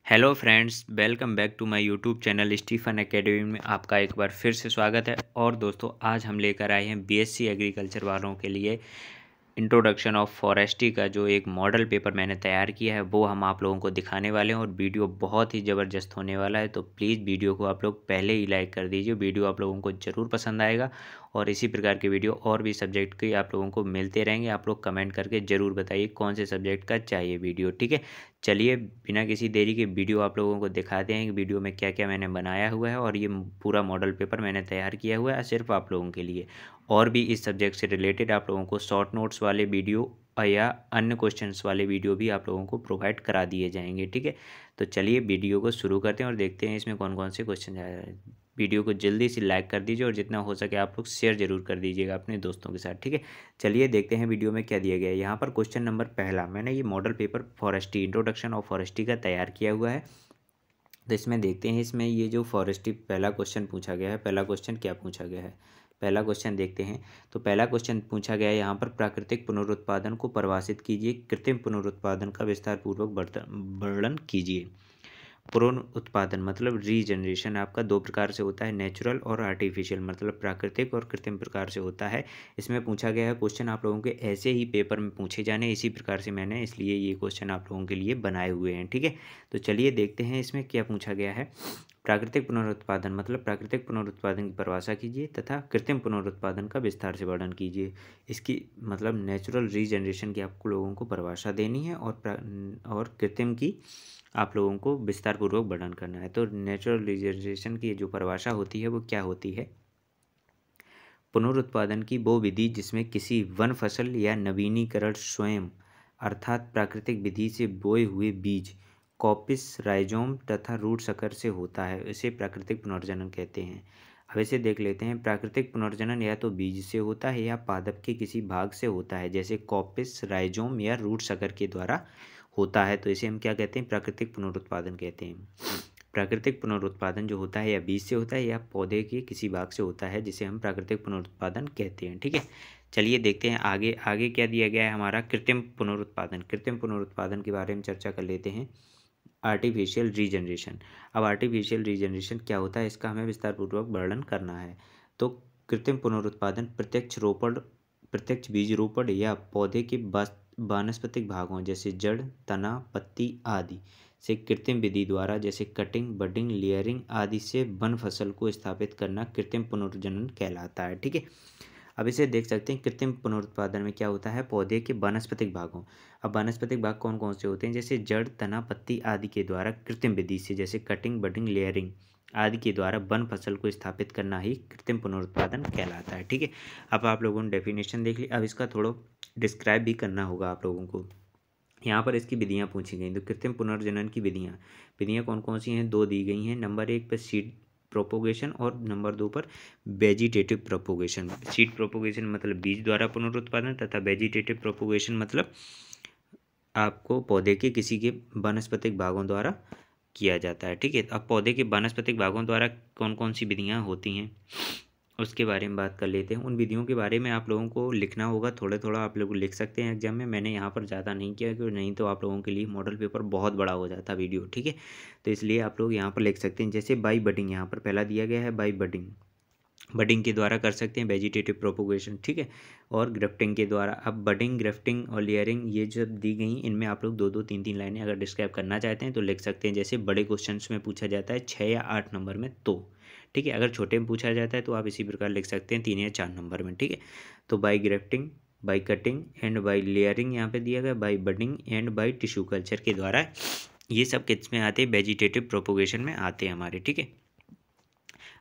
Hello friends, welcome back to my YouTube channel Stephen Academy में आपका एक बार फिर से स्वागत है। और दोस्तों, आज हम लेकर आए हैं बीएससी एग्रीकल्चर वालों के लिए इंट्रोडक्शन ऑफ फॉरेस्ट्री का जो एक मॉडल पेपर मैंने तैयार किया है वो हम आप लोगों को दिखाने वाले हैं। और वीडियो बहुत ही ज़बरदस्त होने वाला है, तो प्लीज़ वीडियो को आप लोग पहले ही लाइक कर दीजिए। वीडियो आप लोगों को ज़रूर पसंद आएगा और इसी प्रकार के वीडियो और भी सब्जेक्ट के आप लोगों को मिलते रहेंगे। आप लोग कमेंट करके ज़रूर बताइए कौन से सब्जेक्ट का चाहिए वीडियो, ठीक है। चलिए बिना किसी देरी के वीडियो आप लोगों को दिखाते हैं कि वीडियो में क्या क्या मैंने बनाया हुआ है। और ये पूरा मॉडल पेपर मैंने तैयार किया हुआ है सिर्फ आप लोगों के लिए। और भी इस सब्जेक्ट से रिलेटेड आप लोगों को शॉर्ट नोट्स वाले वीडियो या अन्य क्वेश्चंस वाले वीडियो भी आप लोगों को प्रोवाइड करा दिए जाएंगे, ठीक है। तो चलिए वीडियो को शुरू करते हैं और देखते हैं इसमें कौन कौन से क्वेश्चन आ रहे हैं। वीडियो को जल्दी से लाइक कर दीजिए और जितना हो सके आप लोग शेयर जरूर कर दीजिएगा अपने दोस्तों के साथ, ठीक है। चलिए देखते हैं वीडियो में क्या दिया गया है। यहाँ पर क्वेश्चन नंबर पहला, मैंने ये model paper forestry introduction of forestry का तैयार किया हुआ है। तो इसमें देखते हैं, इसमें ये जो फॉरेस्ट्री पहला क्वेश्चन पूछा गया है, पहला क्वेश्चन क्या पूछा गया है, पहला क्वेश्चन देखते हैं। तो पहला क्वेश्चन पूछा गया है यहाँ पर, प्राकृतिक पुनरुत्पादन को परिभाषित कीजिए, कृत्रिम पुनरुत्पादन का विस्तार पूर्वक वर्णन कीजिए। पुनरुत्पादन मतलब रीजनरेशन आपका दो प्रकार से होता है, नेचुरल और आर्टिफिशियल, मतलब प्राकृतिक और कृत्रिम प्रकार से होता है। इसमें पूछा गया है क्वेश्चन आप लोगों के ऐसे ही पेपर में पूछे जाने, इसी प्रकार से मैंने इसलिए ये क्वेश्चन आप लोगों के लिए बनाए हुए हैं, ठीक है। तो चलिए देखते हैं इसमें क्या पूछा गया है। प्राकृतिक पुनरुत्पादन मतलब प्राकृतिक पुनरुत्पादन की परिभाषा कीजिए तथा कृत्रिम पुनरुत्पादन का विस्तार से वर्णन कीजिए। इसकी मतलब नेचुरल रीजनरेशन की आपको लोगों को परिभाषा देनी है और कृत्रिम की आप लोगों को विस्तार पूर्वक वर्णन करना है। तो नेचुरल रिजर्वेशन की जो परिभाषा होती है वो क्या होती है, पुनरुत्पादन की वो विधि जिसमें किसी वन फसल या नवीनीकरण स्वयं अर्थात प्राकृतिक विधि से बोए हुए बीज, कॉपिस, राइजोम तथा रूट शकर से होता है, इसे प्राकृतिक पुनर्जनन कहते हैं। अब इसे देख लेते हैं। प्राकृतिक पुनर्जनन या तो बीज से होता है या पादप के किसी भाग से होता है, जैसे कॉपिस, राइजोम या रूट शकर के द्वारा होता है, तो इसे हम क्या कहते हैं, प्राकृतिक पुनरुत्पादन कहते हैं। प्राकृतिक पुनरुत्पादन जो होता है या बीज से होता है या पौधे के किसी भाग से होता है, जिसे हम प्राकृतिक पुनरुत्पादन कहते हैं, ठीक है। चलिए देखते हैं आगे आगे क्या दिया गया है हमारा, कृत्रिम पुनरुत्पादन। कृत्रिम पुनरुत्पादन के बारे में चर्चा कर लेते हैं। Artificial regeneration. अब आर्टिफिशियल रीजनरेशन क्या होता है, इसका हमें विस्तार पूर्वक वर्णन करना है। तो कृत्रिम पुनरुत्पादन प्रत्यक्ष बीज रोपण या पौधे के वानस्पतिक भागों जैसे जड़, तना, पत्ती आदि से कृत्रिम विधि द्वारा जैसे कटिंग, बडिंग, लेयरिंग आदि से वन फसल को स्थापित करना कृत्रिम पुनर्जनन कहलाता है, ठीक है। अब इसे देख सकते हैं, कृत्रिम पुनरुत्पादन में क्या होता है, पौधे के वानस्पतिक भागों। अब वानस्पतिक भाग कौन कौन से होते हैं, जैसे जड़, तना, पत्ती आदि के द्वारा कृत्रिम विधि से जैसे कटिंग, बडिंग, लेयरिंग आदि के द्वारा वन फसल को स्थापित करना ही कृत्रिम पुनरुत्पादन कहलाता है, ठीक है। अब आप लोगों ने डेफिनेशन देख ली, अब इसका थोड़ा डिस्क्राइब भी करना होगा आप लोगों को। यहाँ पर इसकी विधियाँ पूछी गई, तो कृत्रिम पुनर्जनन की विधियाँ कौन कौन सी हैं, दो दी गई हैं। नंबर 1 पर सीड प्रोपोगेशन और नंबर 2 पर वेजिटेटिव प्रोपोगेशन। सीड प्रोपोगेशन मतलब बीज द्वारा पुनरुत्पादन तथा वेजिटेटिव प्रोपोगेशन मतलब आपको पौधे के किसी के वानस्पतिक भागों द्वारा किया जाता है, ठीक है। अब पौधे के वानस्पतिक भागों द्वारा कौन कौन सी विधियाँ होती हैं उसके बारे में बात कर लेते हैं। उन विधियों के बारे में आप लोगों को लिखना होगा, थोड़ा थोड़ा आप लोग लिख सकते हैं एग्जाम में। मैंने यहाँ पर ज़्यादा नहीं किया क्योंकि नहीं तो आप लोगों के लिए मॉडल पेपर बहुत बड़ा हो जाता वीडियो, ठीक है। तो इसलिए आप लोग यहाँ पर लिख सकते हैं, जैसे बाई बडिंग यहाँ पर पहला दिया गया है, बाई बडिंग। बडिंग के द्वारा कर सकते हैं वेजिटेटिव प्रोपोगेशन, ठीक है। और ग्राफ्टिंग के द्वारा। अब बडिंग, ग्राफ्टिंग और लेयरिंग ये जो दी गई, इनमें आप लोग दो दो तीन तीन लाइनें अगर डिस्क्राइब करना चाहते हैं तो लिख सकते हैं। जैसे बड़े क्वेश्चंस में पूछा जाता है 6 या 8 नंबर में, तो ठीक है। अगर छोटे में पूछा जाता है तो आप इसी प्रकार लिख सकते हैं 3 या 4 नंबर में, ठीक है। तो by grafting, by cutting and by layering यहाँ पे दिया गया, by budding and by tissue culture के द्वारा ये सब किस में आते हैं, वेजिटेटिव प्रोपोगेशन में आते हैं हमारे, ठीक है।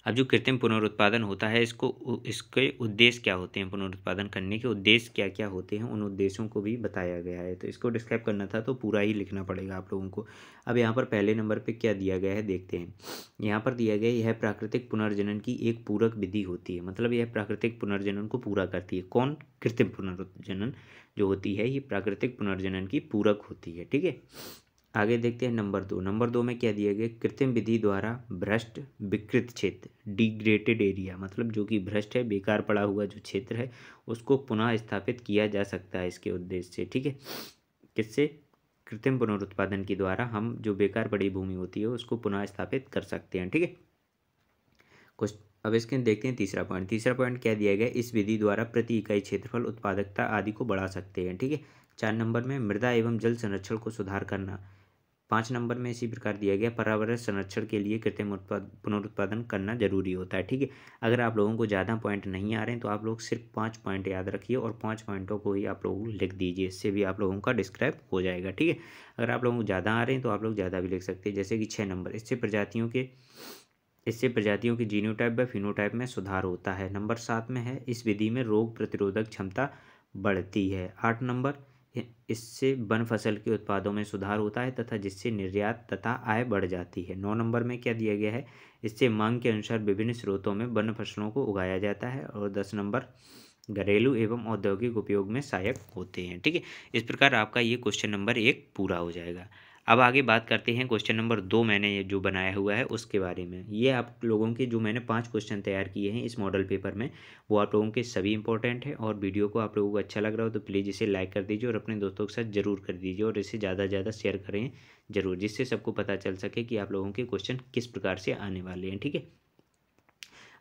अब जो कृत्रिम पुनरुत्पादन होता है, इसके उद्देश्य क्या होते हैं, पुनरुत्पादन करने के उद्देश्य क्या क्या होते हैं, उन उद्देश्यों को भी बताया गया है। तो इसको डिस्क्राइब करना था तो पूरा ही लिखना पड़ेगा आप लोगों को। अब यहाँ पर पहले नंबर पे क्या दिया गया है देखते हैं। यहाँ पर दिया गया यह प्राकृतिक पुनर्जनन की एक पूरक विधि होती है, मतलब यह प्राकृतिक पुनर्जनन को पूरा करती है। कौन, कृत्रिम पुनर्जनन जो होती है ये प्राकृतिक पुनर्जनन की पूरक होती है, ठीक है। आगे देखते हैं नंबर 2। नंबर 2 में क्या दिया गया, कृत्रिम विधि द्वारा भ्रष्ट विकृत क्षेत्र, डिग्रेडेड एरिया, मतलब जो कि भ्रष्ट है, बेकार पड़ा हुआ जो क्षेत्र है उसको पुनः स्थापित किया जा सकता है इसके उद्देश्य से, ठीक है। किससे, कृत्रिम पुनरुत्पादन के द्वारा हम जो बेकार पड़ी भूमि होती है उसको पुनः स्थापित कर सकते हैं। ठीक है, कुछ अब इसके देखते हैं तीसरा पॉइंट। तीसरा पॉइंट क्या दिया गया, इस विधि द्वारा प्रति इकाई क्षेत्रफल, उत्पादकता आदि को बढ़ा सकते हैं। ठीक है, 4 नंबर में मृदा एवं जल संरक्षण को सुधार करना। 5 नंबर में इसी प्रकार दिया गया, पर्यावरण संरक्षण के लिए कृत्रिम पुनरुत्पादन करना जरूरी होता है। ठीक है, अगर आप लोगों को ज़्यादा पॉइंट नहीं आ रहे हैं तो आप लोग सिर्फ 5 पॉइंट याद रखिए और 5 पॉइंटों को ही आप लोग लिख दीजिए, इससे भी आप लोगों का डिस्क्राइब हो जाएगा। ठीक है, अगर आप लोगों को ज़्यादा आ रहे हैं तो आप लोग ज़्यादा भी लिख सकते हैं। जैसे कि 6 नंबर, इससे प्रजातियों के जीनोटाइप व फिनोटाइप में सुधार होता है। नंबर 7 में है, इस विधि में रोग प्रतिरोधक क्षमता बढ़ती है। 8 नंबर, इससे वन फसल के उत्पादों में सुधार होता है तथा जिससे निर्यात तथा आय बढ़ जाती है। 9 नंबर में क्या दिया गया है, इससे मांग के अनुसार विभिन्न स्रोतों में वन फसलों को उगाया जाता है। और 10 नंबर, घरेलू एवं औद्योगिक उपयोग में सहायक होते हैं। ठीक है, इस प्रकार आपका ये क्वेश्चन नंबर 1 पूरा हो जाएगा। अब आगे बात करते हैं क्वेश्चन नंबर 2 मैंने ये जो बनाया हुआ है उसके बारे में। ये आप लोगों के जो मैंने 5 क्वेश्चन तैयार किए हैं इस मॉडल पेपर में, वो आप लोगों के सभी इंपॉर्टेंट है। और वीडियो को आप लोगों को अच्छा लग रहा हो तो प्लीज़ इसे लाइक कर दीजिए और अपने दोस्तों के साथ ज़रूर कर दीजिए और इसे ज़्यादा से ज़्यादा शेयर करें ज़रूर, जिससे सबको पता चल सके कि आप लोगों के क्वेश्चन किस प्रकार से आने वाले हैं। ठीक है,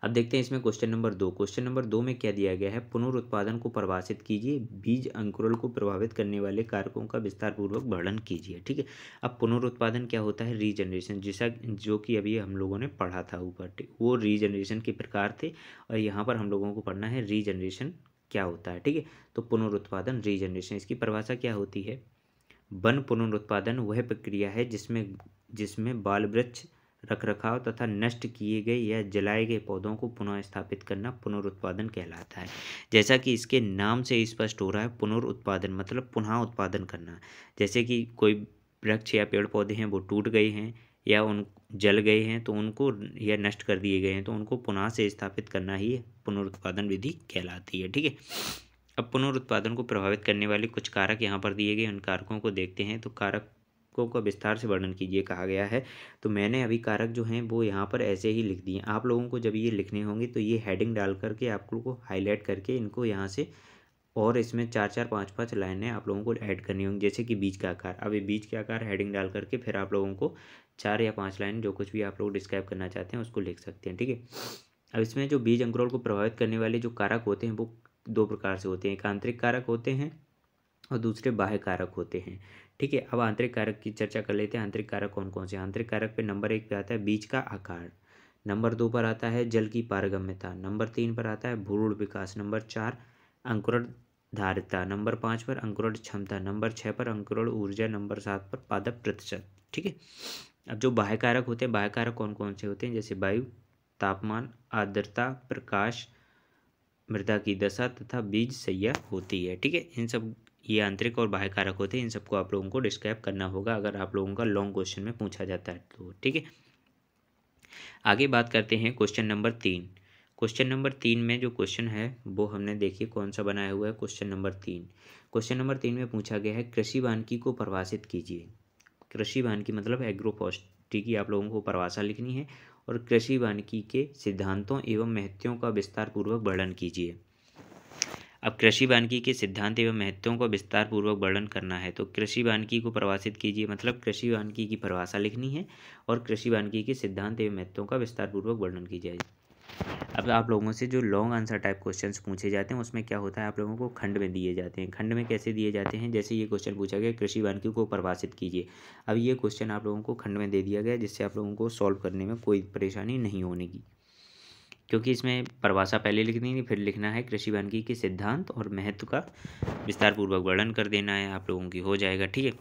अब देखते हैं इसमें क्वेश्चन नंबर 2। क्वेश्चन नंबर 2 में क्या दिया गया है, पुनरुत्पादन को परिभाषित कीजिए, बीज अंकुरण को प्रभावित करने वाले कारकों का विस्तार पूर्वक वर्णन कीजिए। ठीक है, अब पुनरुत्पादन क्या होता है, रीजनरेशन, जैसा जो कि अभी हम लोगों ने पढ़ा था ऊपर, वो रीजनरेशन के प्रकार थे और यहाँ पर हम लोगों को पढ़ना है रीजनरेशन क्या होता है। ठीक है, तो पुनरुत्पादन रीजनरेशन, इसकी परिभाषा क्या होती है, वन पुनरुत्पादन वह प्रक्रिया है जिसमें जिसमें बाल वृक्ष, रखरखाव तथा नष्ट किए गए या जलाए गए पौधों को पुनः स्थापित करना पुनरुत्पादन कहलाता है। जैसा कि इसके नाम से स्पष्ट हो रहा है, पुनरुत्पादन मतलब पुनः उत्पादन करना। जैसे कि कोई वृक्ष या पेड़ पौधे हैं वो टूट गए हैं या उन जल गए हैं तो उनको, या नष्ट कर दिए गए हैं तो उनको पुनः से स्थापित करना ही पुनरुत्पादन विधि कहलाती है। ठीक है, अब पुनरुत्पादन को प्रभावित करने वाले कुछ कारक यहाँ पर दिए गए, उन कारकों को देखते हैं। तो कारकों का विस्तार से वर्णन कीजिए कहा गया है। तो मैंने अभी कारक जो हैं वो यहाँ पर ऐसे ही लिख दिए। आप लोगों को जब ये लिखने होंगे तो ये हेडिंग डाल करके आप लोगों को हाईलाइट करके इनको यहाँ से, और इसमें 4-4 5-5 लाइनें आप लोगों को ऐड करनी होंगी। जैसे कि बीज का आकार, अब ये बीज के आकार हेडिंग डाल करके फिर आप लोगों को 4 या 5 लाइन जो कुछ भी आप लोग डिस्क्राइब करना चाहते हैं उसको लिख सकते हैं। ठीक है, अब इसमें जो बीज अंकुरण को प्रभावित करने वाले जो कारक होते हैं वो 2 प्रकार से होते हैं, एक आंतरिक कारक होते हैं और दूसरे बाह्य कारक होते हैं। ठीक है, अब आंतरिक कारक की चर्चा कर लेते हैं। आंतरिक कारक कौन कौन से, आंतरिक कारक पे नंबर 1 पे आता है बीज का आकार, नंबर 2 पर आता है जल की पारगम्यता, नंबर 3 पर आता है भ्रूण विकास, नंबर 4 अंकुरण धारिता, नंबर 5 पर अंकुरण क्षमता, नंबर 6 पर अंकुरण ऊर्जा, नंबर 7 पर पादप प्रतिशत। ठीक है, अब जो बाह्य कारक होते हैं, बाह्य कारक कौन कौन से होते हैं, जैसे वायु, तापमान, आर्द्रता, प्रकाश, मृदा की दशा तथा बीज सैया होती है। ठीक है, इन सब, ये आंतरिक और बाह्य कारक होते हैं, इन सबको आप लोगों को डिस्क्राइब करना होगा अगर आप लोगों का लॉन्ग क्वेश्चन में पूछा जाता है तो। ठीक है, आगे बात करते हैं क्वेश्चन नंबर 3। क्वेश्चन नंबर 3 में जो क्वेश्चन है वो हमने देखिए कौन सा बनाया हुआ है, क्वेश्चन नंबर 3। क्वेश्चन नंबर 3 में पूछा गया है, कृषि वानिकी को परिभाषित कीजिए। कृषि वानिकी मतलब एग्रोफॉरेस्ट्री की आप लोगों को परिभाषा लिखनी है और कृषि वानिकी के सिद्धांतों एवं महत्वों का विस्तार पूर्वक वर्णन कीजिए। अब कृषि वानिकी के सिद्धांत एवं महत्वों का विस्तार पूर्वक वर्णन करना है, तो कृषि वानिकी को परिभाषित कीजिए मतलब कृषि वानिकी की परिभाषा लिखनी है और कृषि वानिकी के सिद्धांत एवं महत्वों का विस्तार पूर्वक वर्णन कीजिए। अब आप लोगों से जो लॉन्ग आंसर टाइप क्वेश्चंस पूछे जाते हैं उसमें क्या होता है, आप लोगों को खंड में दिए जाते हैं। खंड में कैसे दिए जाते हैं, जैसे ये क्वेश्चन पूछा गया कृषि वानिकी को परिभाषित कीजिए। अब ये क्वेश्चन आप लोगों को खंड में दे दिया गया जिससे आप लोगों को सॉल्व करने में कोई परेशानी नहीं होने की, क्योंकि इसमें परिभाषा पहले लिखनी है फिर लिखना है कृषि वानिकी के सिद्धांत और महत्व का विस्तार पूर्वक वर्णन कर देना है, आप लोगों की हो जाएगा। ठीक है,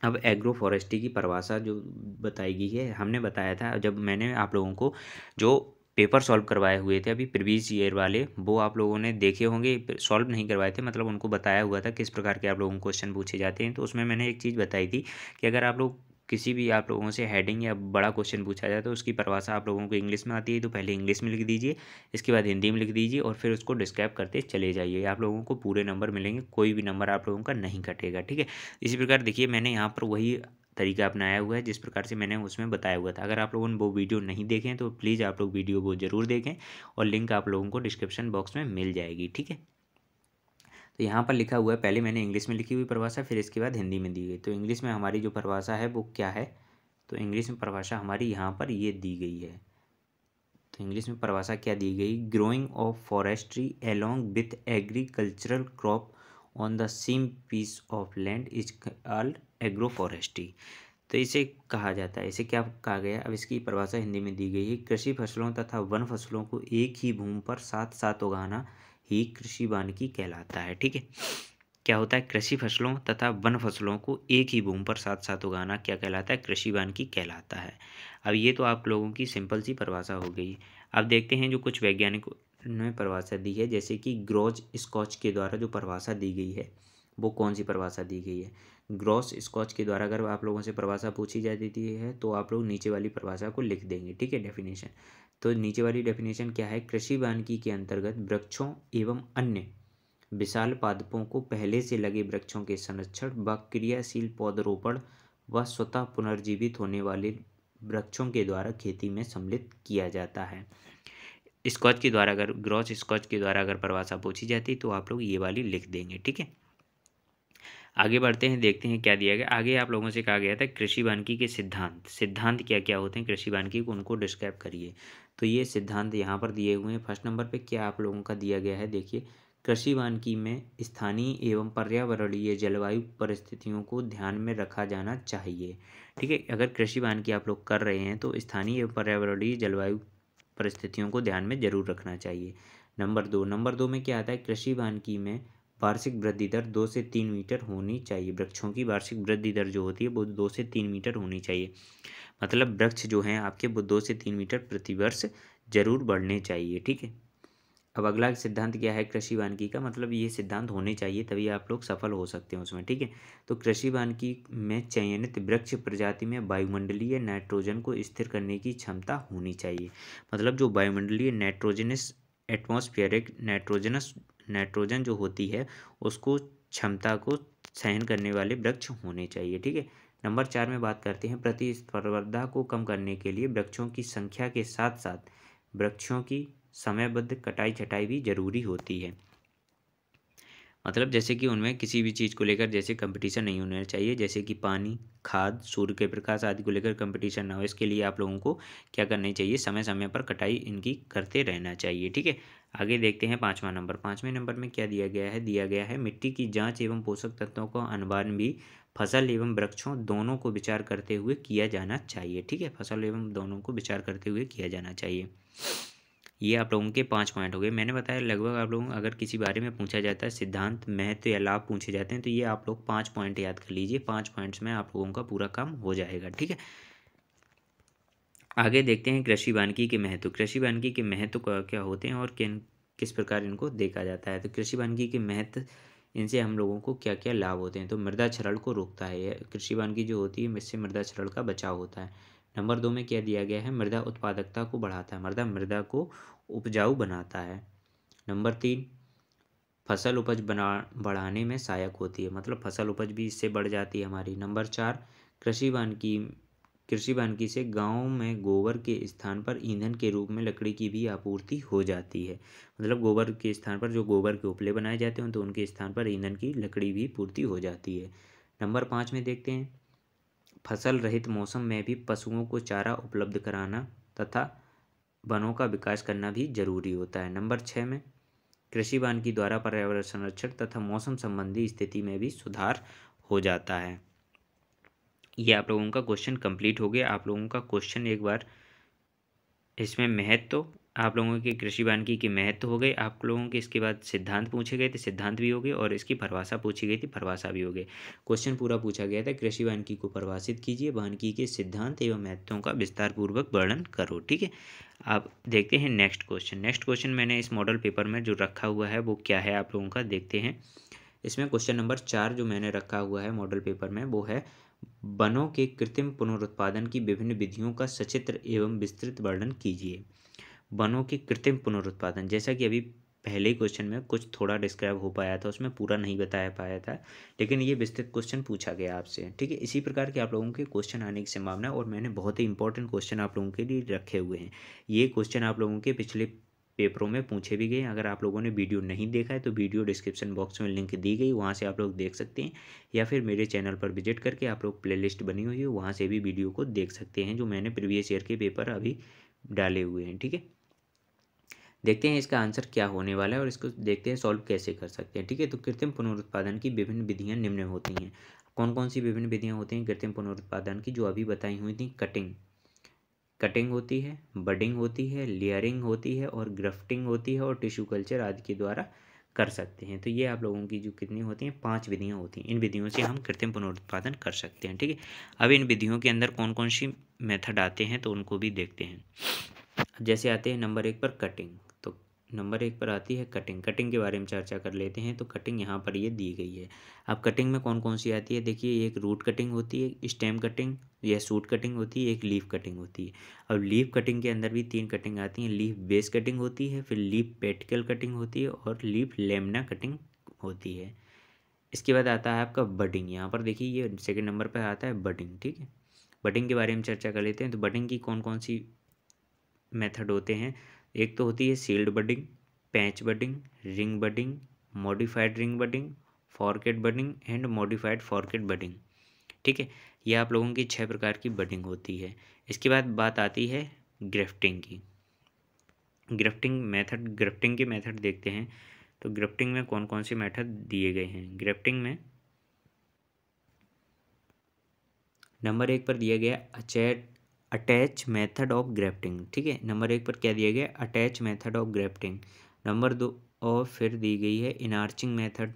अब एग्रो फॉरेस्ट्री की परिभाषा जो बताई गई है, हमने बताया था जब मैंने आप लोगों को जो पेपर सॉल्व करवाए हुए थे अभी प्रीवियस ईयर वाले, वो आप लोगों ने देखे होंगे, सॉल्व नहीं करवाए थे मतलब उनको बताया हुआ था किस प्रकार के आप लोगों को क्वेश्चन पूछे जाते हैं। तो उसमें मैंने एक चीज़ बताई थी कि अगर आप लोग किसी भी आप लोगों से हेडिंग या बड़ा क्वेश्चन पूछा जाए तो उसकी परिभाषा आप लोगों को इंग्लिश में आती है तो पहले इंग्लिश में लिख दीजिए, इसके बाद हिंदी में लिख दीजिए और फिर उसको डिस्क्राइब करते चले जाइए, आप लोगों को पूरे नंबर मिलेंगे, कोई भी नंबर आप लोगों का नहीं कटेगा। ठीक है, इसी प्रकार देखिए मैंने यहाँ पर वही तरीका अपनाया हुआ है जिस प्रकार से मैंने उसमें बताया हुआ था। अगर आप लोगों ने वो वीडियो नहीं देखें तो प्लीज़ आप लोग वीडियो को ज़रूर देखें और लिंक आप लोगों को डिस्क्रिप्शन बॉक्स में मिल जाएगी। ठीक है, तो यहाँ पर लिखा हुआ है, पहले मैंने इंग्लिश में लिखी हुई परिभाषा, फिर इसके बाद हिंदी में दी गई। तो इंग्लिश में हमारी जो परिभाषा है वो क्या है, तो इंग्लिश में परिभाषा हमारी यहाँ पर ये दी गई है। तो इंग्लिश में परिभाषा क्या दी गई, growing of forestry along with agricultural crop on the same piece of land is called agro forestry. तो इसे कहा जाता है, इसे क्या कहा गया, अब इसकी परिभाषा हिंदी में दी गई है, कृषि फसलों तथा वन फसलों को एक ही भूमि पर साथ साथ उगाना ही कृषि वानिकी कहलाता है। ठीक है, क्या होता है, कृषि फसलों तथा वन फसलों को एक ही भूमि पर साथ साथ उगाना क्या कहलाता है, कृषि वानिकी कहलाता है। अब ये तो आप लोगों की सिंपल सी परिभाषा हो गई। अब देखते हैं जो कुछ वैज्ञानिकों ने परिभाषा दी है, जैसे कि ग्रॉस स्कॉच के द्वारा जो परिभाषा दी गई है वो कौन सी परिभाषा दी गई है। ग्रॉस स्कॉच के द्वारा अगर आप लोगों से परिभाषा पूछी जाती है तो आप लोग नीचे वाली परिभाषा को लिख देंगे। ठीक है, डेफिनेशन, तो नीचे वाली डेफिनेशन क्या है, कृषि वानिकी के अंतर्गत वृक्षों एवं अन्य विशाल पादपों को पहले से लगे वृक्षों के संरक्षण व क्रियाशील पौधरोपण व स्वतः पुनर्जीवित होने वाले वृक्षों के द्वारा खेती में सम्मिलित किया जाता है। स्कॉच के द्वारा अगर ग्रॉस स्कॉच के द्वारा अगर परिभाषा पूछी जाती तो आप लोग ये वाली लिख देंगे। ठीक है, आगे बढ़ते हैं, देखते हैं क्या दिया गया। आगे आप लोगों से कहा गया था कृषि वानिकी के सिद्धांत, सिद्धांत क्या क्या होते हैं कृषि वानिकी को, उनको डिस्क्राइब करिए। तो ये सिद्धांत यहाँ पर दिए हुए हैं। फर्स्ट नंबर पे क्या आप लोगों का दिया गया है, देखिए, कृषि वानिकी में स्थानीय एवं पर्यावरणीय जलवायु परिस्थितियों को ध्यान में रखा जाना चाहिए। ठीक है, अगर कृषि वानिकी आप लोग कर रहे हैं तो स्थानीय एवं पर्यावरणीय जलवायु परिस्थितियों को ध्यान में जरूर रखना चाहिए। नंबर दो में क्या आता है, कृषि वानिकी में वार्षिक वृद्धि दर 2 से 3 मीटर होनी चाहिए। वृक्षों की वार्षिक वृद्धि दर जो होती है वो 2 से 3 मीटर होनी चाहिए। मतलब वृक्ष जो हैं आपके वो 2 से 3 मीटर प्रति वर्ष जरूर बढ़ने चाहिए। ठीक है, अब अगला सिद्धांत क्या है कृषि वानिकी का, मतलब ये सिद्धांत होने चाहिए तभी आप लोग सफल हो सकते हैं उसमें। ठीक है, तो कृषि वानिकी में चयनित वृक्ष प्रजाति में वायुमंडलीय नाइट्रोजन को स्थिर करने की क्षमता होनी चाहिए। मतलब जो वायुमंडलीय नाइट्रोजनस एटमॉस्फेरिक नाइट्रोजन जो होती है उसको क्षमता को सहन करने वाले वृक्ष होने चाहिए। ठीक है, नंबर 4 में बात करते हैं, प्रतिस्पर्धा को कम करने के लिए वृक्षों की संख्या के साथ साथ वृक्षों की समयबद्ध कटाई छटाई भी जरूरी होती है। मतलब जैसे कि उनमें किसी भी चीज़ को लेकर जैसे कंपटीशन नहीं होना चाहिए, जैसे कि पानी, खाद, सूर्य के प्रकाश आदि को लेकर कंपटीशन ना हो, इसके लिए आप लोगों को क्या करनी चाहिए, समय समय पर कटाई इनकी करते रहना चाहिए। ठीक है, आगे देखते हैं पाँचवें नंबर में क्या दिया गया है मिट्टी की जाँच एवं पोषक तत्वों का अनुमान भी फसल एवं वृक्षों दोनों को विचार करते हुए किया जाना चाहिए। ठीक है, फसल एवं दोनों को विचार करते हुए किया जाना चाहिए। ये आप लोगों के 5 पॉइंट हो गए। मैंने बताया लगभग आप लोगों अगर किसी बारे में पूछा जाता है, सिद्धांत, महत्व या लाभ पूछे जाते हैं तो ये आप लोग 5 पॉइंट याद कर लीजिए। 5 पॉइंट्स में आप लोगों का पूरा काम हो जाएगा। ठीक है, आगे देखते हैं कृषि वानिकी के महत्व। कृषि वानिकी के महत्व क्या होते हैं और किस प्रकार इनको देखा जाता है। तो कृषि वानिकी के महत्व, इनसे हम लोगों को क्या क्या लाभ होते हैं। तो मृदा क्षरण को रोकता है, कृषि वानिकी जो होती है इससे मृदा क्षरण का बचाव होता है। नंबर 2 में क्या दिया गया है, मृदा उत्पादकता को बढ़ाता है, मृदा को उपजाऊ बनाता है। नंबर 3, फसल उपज बढ़ाने में सहायक होती है, मतलब फसल उपज भी इससे बढ़ जाती है हमारी। नंबर 4, कृषि वानिकी से गांव में गोबर के स्थान पर ईंधन के रूप में लकड़ी की भी आपूर्ति हो जाती है। मतलब गोबर के स्थान पर जो गोबर के उपले बनाए जाते हैं तो उनके स्थान पर ईंधन की लकड़ी भी पूर्ति हो जाती है। नंबर 5 में देखते हैं, फसल रहित मौसम में भी पशुओं को चारा उपलब्ध कराना तथा वनों का विकास करना भी जरूरी होता है। नंबर 6 में कृषि वानिकी द्वारा पर्यावरण संरक्षण तथा मौसम संबंधी स्थिति में भी सुधार हो जाता है। ये आप लोगों का क्वेश्चन कंप्लीट हो गया। आप लोगों का क्वेश्चन एक बार इसमें महत्व, आप लोगों के कृषि वानिकी के महत्व हो गए, आप लोगों के इसके बाद सिद्धांत पूछे गए थे, सिद्धांत भी हो गए, और इसकी परिभाषा पूछी गई थी, परिभाषा भी हो गई। क्वेश्चन पूरा पूछा गया था, कृषि वानिकी को परिभाषित कीजिए, वानिकी के सिद्धांत एवं महत्वों का विस्तार पूर्वक वर्णन करो। ठीक है, आप देखते हैं नेक्स्ट क्वेश्चन मैंने इस मॉडल पेपर में जो रखा हुआ है वो क्या है आप लोगों का, देखते हैं। इसमें क्वेश्चन नंबर 4 जो मैंने रखा हुआ है मॉडल पेपर में वो है, वनों के कृत्रिम पुनरुत्पादन की विभिन्न विधियों का सचित्र एवं विस्तृत वर्णन कीजिए। वनों के कृत्रिम पुनरुत्पादन, जैसा कि अभी पहले ही क्वेश्चन में कुछ थोड़ा डिस्क्राइब हो पाया था, उसमें पूरा नहीं बताया पाया था, लेकिन ये विस्तृत क्वेश्चन पूछा गया आपसे। ठीक है, इसी प्रकार के आप लोगों के क्वेश्चन आने की संभावना है, और मैंने बहुत ही इंपॉर्टेंट क्वेश्चन आप लोगों के लिए रखे हुए हैं। ये क्वेश्चन आप लोगों के पिछले पेपरों में पूछे भी गए। अगर आप लोगों ने वीडियो नहीं देखा है तो वीडियो डिस्क्रिप्शन बॉक्स में लिंक दी गई, वहाँ से आप लोग देख सकते हैं, या फिर मेरे चैनल पर विजिट करके आप लोग प्लेलिस्ट बनी हुई है वहाँ से भी वीडियो को देख सकते हैं, जो मैंने प्रीवियस ईयर के पेपर अभी डाले हुए हैं। ठीक है, देखते हैं इसका आंसर क्या होने वाला है और इसको देखते हैं सॉल्व कैसे कर सकते हैं। ठीक है, तो कृत्रिम पुनरुत्पादन की विभिन्न विधियाँ निम्न होती हैं। कौन कौन सी विभिन्न विधियाँ होती हैं कृत्रिम पुनरुत्पादन की? जो अभी बताई हुई थी, कटिंग होती है, बडिंग होती है, लेयरिंग होती है और ग्राफ्टिंग होती है, और टिश्यू कल्चर आदि के द्वारा कर सकते हैं। तो ये आप लोगों की जो कितनी होती हैं, 5 विधियाँ होती हैं। इन विधियों से हम कृत्रिम पुनरुत्पादन कर सकते हैं। ठीक है, अब इन विधियों के अंदर कौन कौन सी मेथड आते हैं तो उनको भी देखते हैं। जैसे आते हैं नंबर 1 पर कटिंग, तो नंबर 1 पर आती है कटिंग के बारे में चर्चा कर लेते हैं। तो कटिंग यहाँ पर ये दी गई है। अब कटिंग में कौन कौन सी आती है, देखिए, एक रूट कटिंग होती है, स्टेम कटिंग या शूट कटिंग होती है, एक लीफ कटिंग होती है। अब लीफ कटिंग के अंदर भी 3 कटिंग आती हैं। लीफ बेस कटिंग होती है, फिर लीफ पेटिकल कटिंग होती है, और लीफ लेमिना कटिंग होती है। इसके बाद आता है आपका बडिंग। यहाँ पर देखिए ये सेकंड नंबर पर आता है बडिंग। ठीक है, बडिंग के बारे में चर्चा कर लेते हैं। तो बडिंग की कौन कौन सी मेथड होते हैं? एक तो होती है shield budding, patch budding, ring budding, modified ring budding, Forkert budding and modified Forkert budding. ठीक है, ये आप लोगों की 6 प्रकार की बडिंग होती है। इसके बाद बात आती है ग्राफ्टिंग की। ग्राफ्टिंग के मेथड देखते हैं। तो ग्राफ्टिंग में कौन कौन से मेथड दिए गए हैं? ग्राफ्टिंग में नंबर 1 पर दिया गया अटैच मेथड ऑफ ग्राफ्टिंग। ठीक है, नंबर 1 पर क्या दिया गया? Attach method of grafting. Number 2 और फिर दी गई है इनार्चिंग मेथड।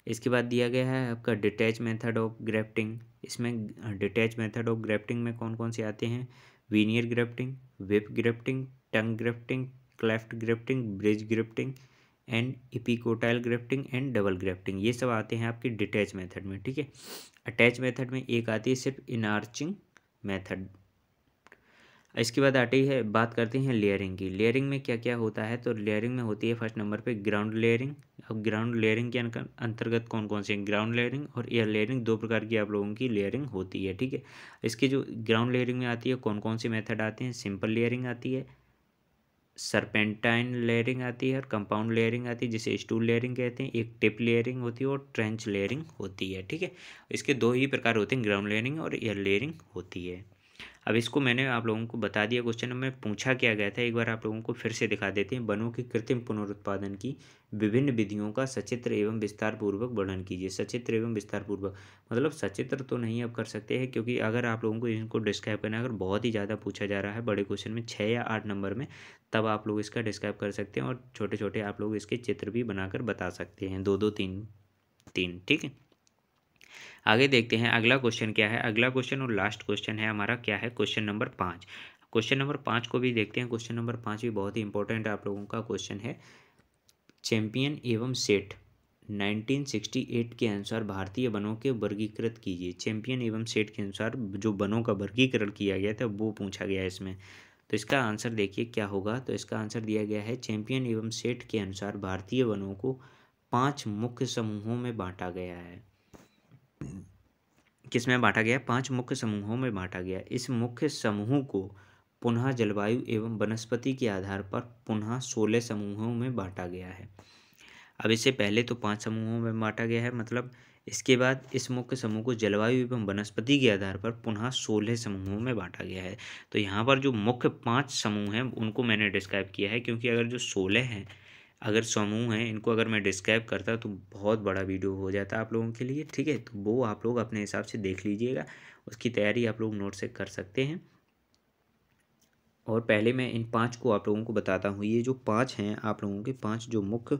इसके बाद दिया गया है आपका डिटैच मेथड ऑफ ग्राफ्टिंग। इसमें डिटैच मेथड ऑफ ग्राफ्टिंग में कौन कौन से आते हैं? Veneer grafting, whip grafting, tongue grafting, cleft grafting, bridge grafting and epicotyl grafting and double grafting. ये सब आते हैं आपके डिटैच मेथड में। ठीक है, अटैच मेथड में एक आती है सिर्फ इनार्चिंग मेथड। इसके बाद आती है, बात करते हैं लेयरिंग की। लेयरिंग में क्या क्या होता है? तो लेयरिंग में होती है फर्स्ट नंबर पे ग्राउंड लेयरिंग। अब ग्राउंड लेयरिंग के अंतर्गत कौन कौन से? ग्राउंड लेयरिंग और एयर लेयरिंग, 2 प्रकार की आप लोगों की लेयरिंग होती है। ठीक है, इसके जो ग्राउंड लेयरिंग में आती है कौन कौन से मेथड आते हैं? सिंपल लेयरिंग आती है, सरपेंटाइन लेयरिंग आती है, और कंपाउंड लेयरिंग आती है जिसे स्टूल लेयरिंग कहते हैं। एक टिप लेयरिंग होती है और ट्रेंच लेयरिंग होती है। ठीक है, इसके 2 ही प्रकार होते हैं, ग्राउंड लेयरिंग और एयर लेयरिंग होती है। अब इसको मैंने आप लोगों को बता दिया, क्वेश्चन में पूछा क्या गया था, एक बार आप लोगों को फिर से दिखा देते हैं। वनों के कृत्रिम पुनरुत्पादन की विभिन्न विधियों का सचित्र एवं विस्तार पूर्वक वर्णन कीजिए। सचित्र एवं विस्तार पूर्वक मतलब सचित्र तो नहीं अब कर सकते हैं, क्योंकि अगर आप लोगों को इनको डिस्क्राइब करना है, अगर बहुत ही ज़्यादा पूछा जा रहा है बड़े क्वेश्चन में 6 या 8 नंबर में, तब आप लोग इसका डिस्क्राइब कर सकते हैं, और छोटे छोटे आप लोग इसके चित्र भी बनाकर बता सकते हैं, 2-2, 3-3। ठीक है, आगे देखते हैं अगला क्वेश्चन क्या है। अगला क्वेश्चन और लास्ट क्वेश्चन है हमारा, क्या है? Question number 5। क्वेश्चन नंबर 5 को भी देखते हैं। क्वेश्चन नंबर 5 भी बहुत ही इंपॉर्टेंट आप लोगों का क्वेश्चन है। चैंपियन एवं सेठ 1968 के अनुसार भारतीय वनों के वर्गीकृत कीजिए। चैंपियन एवं सेठ के अनुसार जो वनों का वर्गीकरण किया गया था वो पूछा गया है इसमें। तो इसका आंसर देखिए क्या होगा। तो इसका आंसर दिया गया है, चैंपियन एवं सेठ के अनुसार भारतीय वनों को 5 मुख्य समूहों में बांटा गया है। किसमें बांटा गया? 5 मुख्य समूहों में बांटा गया। इस मुख्य समूह को पुनः जलवायु एवं वनस्पति के आधार पर पुनः 16 समूहों में बांटा गया है। अब इससे पहले तो 5 समूहों में बांटा गया है, मतलब इसके बाद इस मुख्य समूह को जलवायु एवं वनस्पति के आधार पर पुनः 16 समूहों में बांटा गया है। तो यहाँ पर जो मुख्य 5 समूह हैं उनको मैंने डिस्क्राइब किया है, क्योंकि अगर जो 16 हैं, अगर समूह हैं, इनको अगर मैं डिस्क्राइब करता तो बहुत बड़ा वीडियो हो जाता आप लोगों के लिए। ठीक है, तो वो आप लोग अपने हिसाब से देख लीजिएगा, उसकी तैयारी आप लोग नोट से कर सकते हैं। और पहले मैं इन 5 को आप लोगों को बताता हूँ। ये जो 5 हैं आप लोगों के 5 जो मुख्य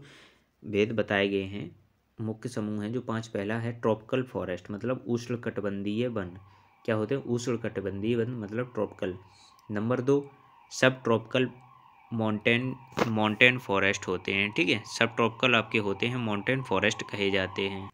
भेद बताए गए हैं, मुख्य समूह हैं जो 5, पहला है ट्रॉपिकल फॉरेस्ट, मतलब उष्णकटिबंधीय वन। क्या होते हैं? उष्णकटिबंधीय वन मतलब ट्रॉपिकल। नंबर 2 सब ट्रॉपिकल माउंटेन फॉरेस्ट होते हैं। ठीक है, सब ट्रॉपिकल आपके होते हैं माउंटेन फॉरेस्ट कहे जाते हैं।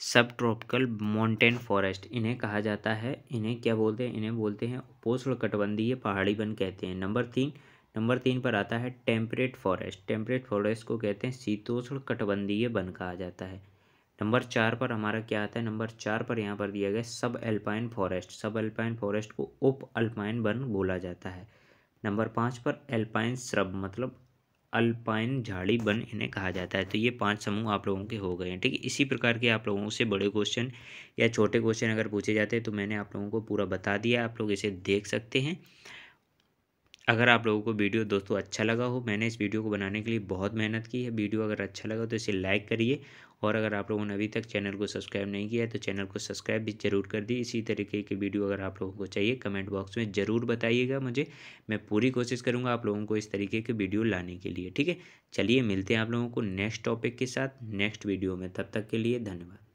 सब ट्रॉपिकल माउंटेन फॉरेस्ट इन्हें कहा जाता है। इन्हें क्या बोलते हैं? इन्हें बोलते हैं उपोष्णकटिबंधीय पहाड़ी वन कहते हैं। नंबर 3 पर आता है टेम्परेट फॉरेस्ट। टेम्परेट फॉरेस्ट को कहते हैं शीतोष्ण कटिबंधीय वन कहा जाता है। नंबर 4 पर हमारा क्या आता है? नंबर 4 पर यहाँ पर दिया गया सब एल्पाइन फॉरेस्ट। सब एल्पाइन फॉरेस्ट को उप अल्पाइन वन बोला जाता है। नंबर 5 पर एल्पाइन श्रब मतलब अल्पाइन झाड़ी वन इन्हें कहा जाता है। तो ये 5 समूह आप लोगों के हो गए हैं। ठीक है, इसी प्रकार के आप लोगों से बड़े क्वेश्चन या छोटे क्वेश्चन अगर पूछे जाते हैं तो मैंने आप लोगों को पूरा बता दिया, आप लोग इसे देख सकते हैं। अगर आप लोगों को वीडियो दोस्तों अच्छा लगा हो, मैंने इस वीडियो को बनाने के लिए बहुत मेहनत की है, वीडियो अगर अच्छा लगा तो इसे लाइक करिए, और अगर आप लोगों ने अभी तक चैनल को सब्सक्राइब नहीं किया है तो चैनल को सब्सक्राइब भी ज़रूर कर दी। इसी तरीके की वीडियो अगर आप लोगों को चाहिए कमेंट बॉक्स में ज़रूर बताइएगा मुझे, मैं पूरी कोशिश करूँगा आप लोगों को इस तरीके की वीडियो लाने के लिए। ठीक है, चलिए मिलते हैं आप लोगों को नेक्स्ट टॉपिक के साथ नेक्स्ट वीडियो में, तब तक के लिए धन्यवाद।